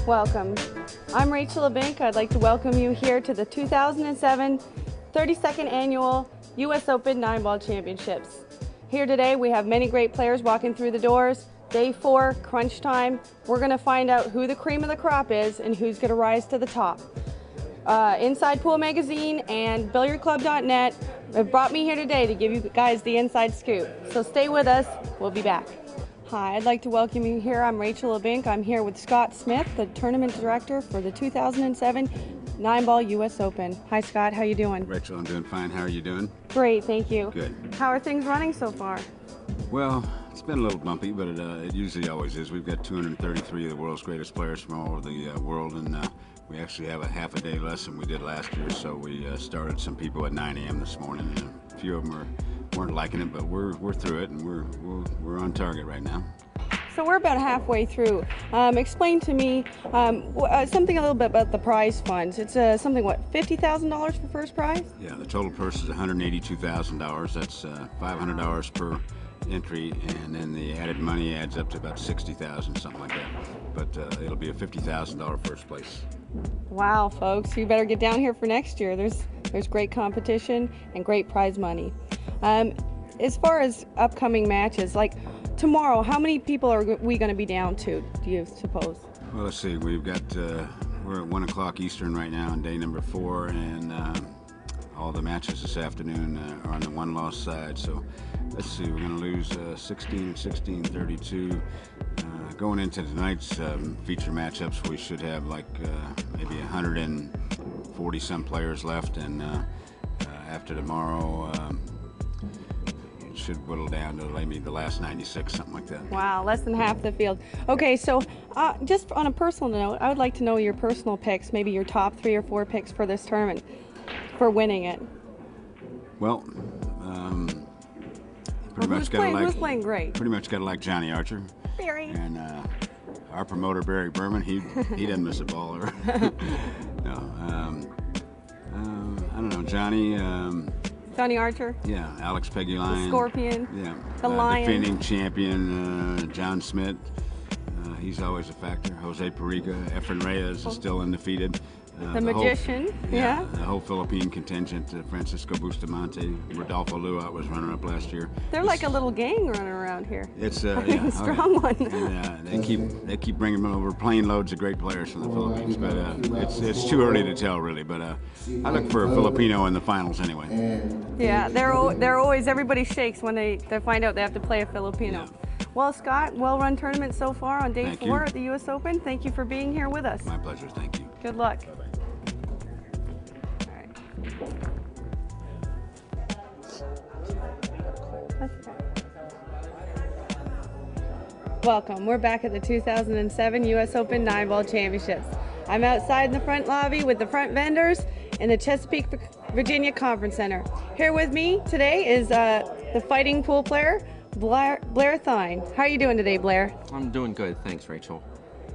Welcome. I'm Rachel Abink. I'd like to welcome you here to the 2007 32nd Annual U.S. Open 9-Ball Championships. Here today we have many great players walking through the doors. Day 4, crunch time. We're going to find out who the cream of the crop is and who's going to rise to the top. Inside Pool Magazine and BilliardClub.net have brought me here today to give you guys the inside scoop. So stay with us. We'll be back. Hi, I'd like to welcome you here. I'm Rachel Abink. I'm here with Scott Smith, the tournament director for the 2007 9-Ball U.S. Open. Hi Scott, how you doing? Rachel, I'm doing fine. How are you doing? Great, thank you. Good. How are things running so far? Well, it's been a little bumpy, but it usually always is. We've got 233 of the world's greatest players from all over the world, and we actually have a half a day less than we did last year, so we started some people at 9 a.m. this morning, and a few of them weren't liking it, but we're through it, and we're on target right now. So we're about halfway through. Explain to me something a little bit about the prize funds. It's something, what, $50,000 for first prize? Yeah, the total purse is $182,000. That's $500 per entry, and then the added money adds up to about $60,000, something like that. But it'll be a $50,000 first place. Wow, folks, you better get down here for next year. There's great competition and great prize money. As far as upcoming matches, like tomorrow, how many people are we going to be down to, do you suppose? Well, let's see. We've got, we're at 1 o'clock Eastern right now on day number 4, and all the matches this afternoon are on the one-loss side. So let's see, we're going to lose 16, 16, 32. Going into tonight's feature matchups, we should have like maybe 140 some players left, and after tomorrow, should whittle down to maybe the last 96, something like that. Wow, less than half the field. Okay, so just on a personal note, I would like to know your personal picks, maybe your top 3 or 4 picks for this tournament, for winning it. Well, who's playing great? Pretty much got to like Johnny Archer. Barry. And our promoter, Barry Berman, he doesn't miss a ball. Or no, I don't know, Johnny Archer? Yeah, Alex Peggy-Lion. The Scorpion. Yeah. The Lion. Defending champion, John Smith. He's always a factor. Jose Perica. Efren Reyes is still undefeated. The Magician. Yeah. The whole Philippine contingent, Francisco Bustamante. Rodolfo Luat was runner-up last year. They're like a little gang running around here. It's a strong one. And, they keep bringing over plane loads of great players from the Philippines, but it's too early to tell really. But I look for a Filipino in the finals anyway. Yeah, they're always, everybody shakes when they find out they have to play a Filipino. Yeah. Well, Scott, well-run tournament so far on day 4 at the U.S. Open. Thank you for being here with us. My pleasure. Thank you. Good luck. Bye-bye. Welcome. We're back at the 2007 U.S. Open 9-Ball Championships. I'm outside in the front lobby with the front vendors in the Chesapeake, Virginia Conference Center. Here with me today is the fighting pool player, Blair Thien. How are you doing today, Blair? I'm doing good, thanks, Rachel.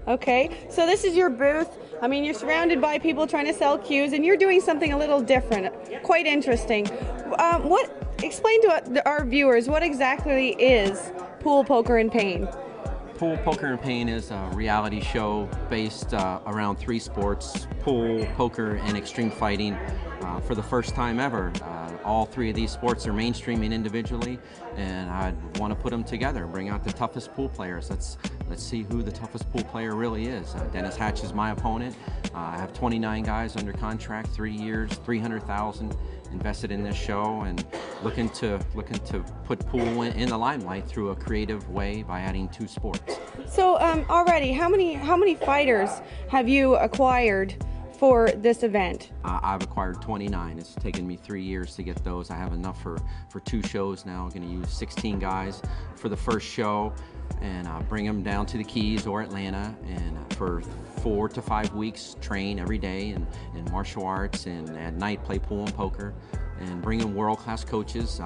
Okay, so this is your booth. I mean, you're surrounded by people trying to sell cues, and you're doing something a little different, quite interesting. Explain to our viewers what exactly is Pool, Poker, and Pain? Pool, Poker, and Pain is a reality show based around 3 sports, pool, poker, and extreme fighting. For the first time ever, all 3 of these sports are mainstreaming individually, and I want to put them together, bring out the toughest pool players. Let's see who the toughest pool player really is. Dennis Hatch is my opponent. I have 29 guys under contract, 3 years, $300,000 invested in this show, and looking to put pool in the limelight through a creative way by adding 2 sports. So already, how many fighters have you acquired for this event? I've acquired 29. It's taken me 3 years to get those. I have enough for 2 shows now. I'm going to use 16 guys for the first show and bring them down to the Keys or Atlanta, and for 4 to 5 weeks train every day in martial arts, and at night play pool and poker. and bring in world-class coaches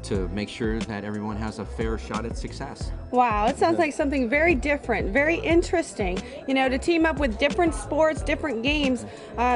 to make sure that everyone has a fair shot at success. Wow, it sounds like something very different, very interesting. You know, to team up with different sports, different games,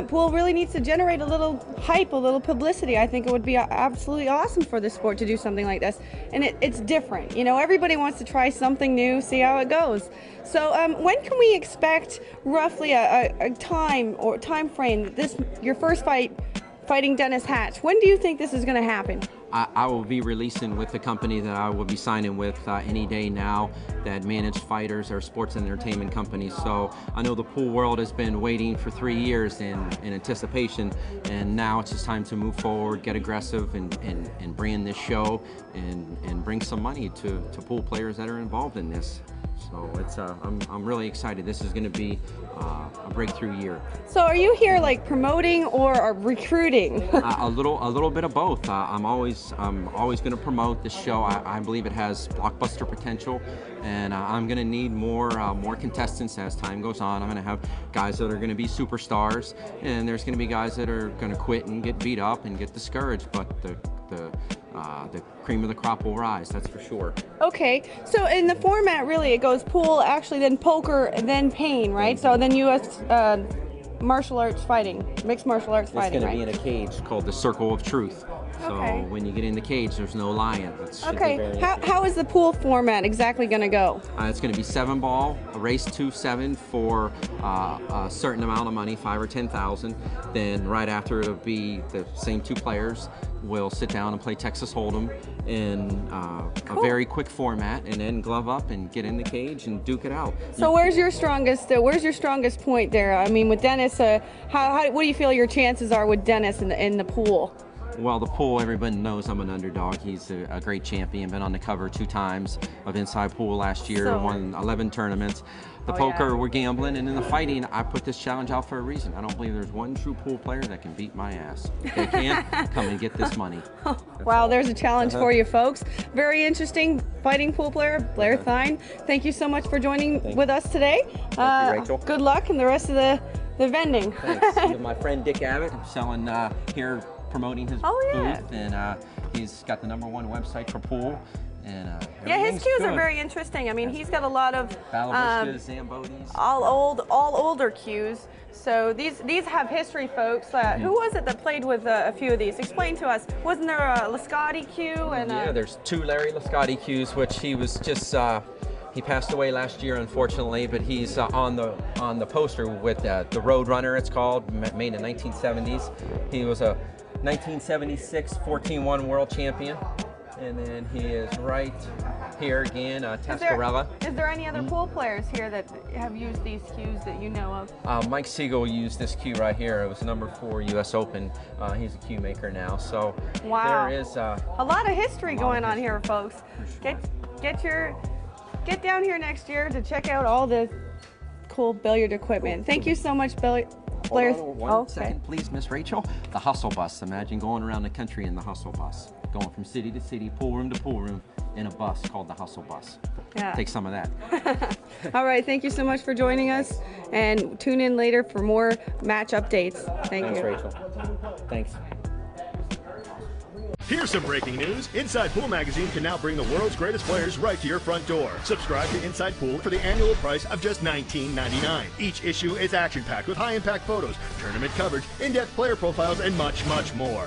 pool really needs to generate a little hype, a little publicity. I think it would be absolutely awesome for the sport to do something like this. And it's different. You know, everybody wants to try something new, see how it goes. So when can we expect roughly a time or time frame, your first fighting Dennis Hatch? When do you think this is going to happen? I will be releasing with the company that I will be signing with any day now that manage fighters or sports and entertainment companies. So I know the pool world has been waiting for 3 years in anticipation, and now it's just time to move forward, get aggressive, and bring in this show and bring some money to pool players that are involved in this. So it's I'm really excited. This is going to be a breakthrough year. So are you here like promoting or recruiting? a little bit of both. I'm always going to promote this show. I believe it has blockbuster potential, and I'm going to need more contestants as time goes on. I'm going to have guys that are going to be superstars, and there's going to be guys that are going to quit and get beat up and get discouraged. But the cream of the crop will rise, that's for sure. Okay, so in the format, really, it goes pool, actually, then poker, and then pain, right? So then U.S. Martial arts fighting, mixed martial arts fighting, right? It's going to be in a cage called the Circle of Truth. So okay. When you get in the cage, there's no lying. Okay, how is the pool format exactly going to go? It's going to be 7-ball, a race to 7 for a certain amount of money, 5 or 10,000. Then right after, it'll be the same 2 players will sit down and play Texas Hold'em in cool. a very quick format, and then glove up and get in the cage and duke it out. So where's your strongest point there? I mean, with Dennis, what do you feel your chances are with Dennis in the pool? Well, the pool, everybody knows I'm an underdog. He's a great champion, been on the cover 2 times of Inside Pool last year, won 11 tournaments. The poker, we're gambling, and in the fighting, I put this challenge out for a reason. I don't believe there's one true pool player that can beat my ass. If they can, come and get this money. Wow, there's a challenge for you folks. Very interesting fighting pool player, Blair Thien. Thank you so much for joining with us today. Thank you, Rachel. Good luck in the rest of the vending. Thanks. My friend Dick Abbott, I'm selling here, promoting his booth, and he's got the #1 website for pool. And yeah, his cues are very interesting. I mean, he's got a lot of Zambotis, all older cues. So these have history, folks. Who was it that played with a few of these? Explain to us. Wasn't there a Lascotti cue? And yeah, there's 2 Larry Lascotti cues, which he was just he passed away last year, unfortunately, but he's on the poster with the Road Runner, it's called, made in the 1970s. He was a 1976 14-1 world champion. And then he is right here again, Tascarella. Is there any other pool players here that have used these cues that you know of? Mike Siegel used this cue right here. It was #4 U.S. Open. He's a cue maker now. So wow. There is a lot of history going on here, folks. Sure. Get down here next year to check out all the cool billiard equipment. Thank you so much, Blair. Hold on one second, please, Miss Rachel. The hustle bus. Imagine going around the country in the hustle bus, going from city to city, pool room to pool room, in a bus called the hustle bus. Yeah. Take some of that. All right, thank you so much for joining us, and tune in later for more match updates. Thanks, Rachel. Thanks. Here's some breaking news. Inside Pool Magazine can now bring the world's greatest players right to your front door. Subscribe to Inside Pool for the annual price of just $19.99. Each issue is action-packed with high-impact photos, tournament coverage, in-depth player profiles, and much, much more.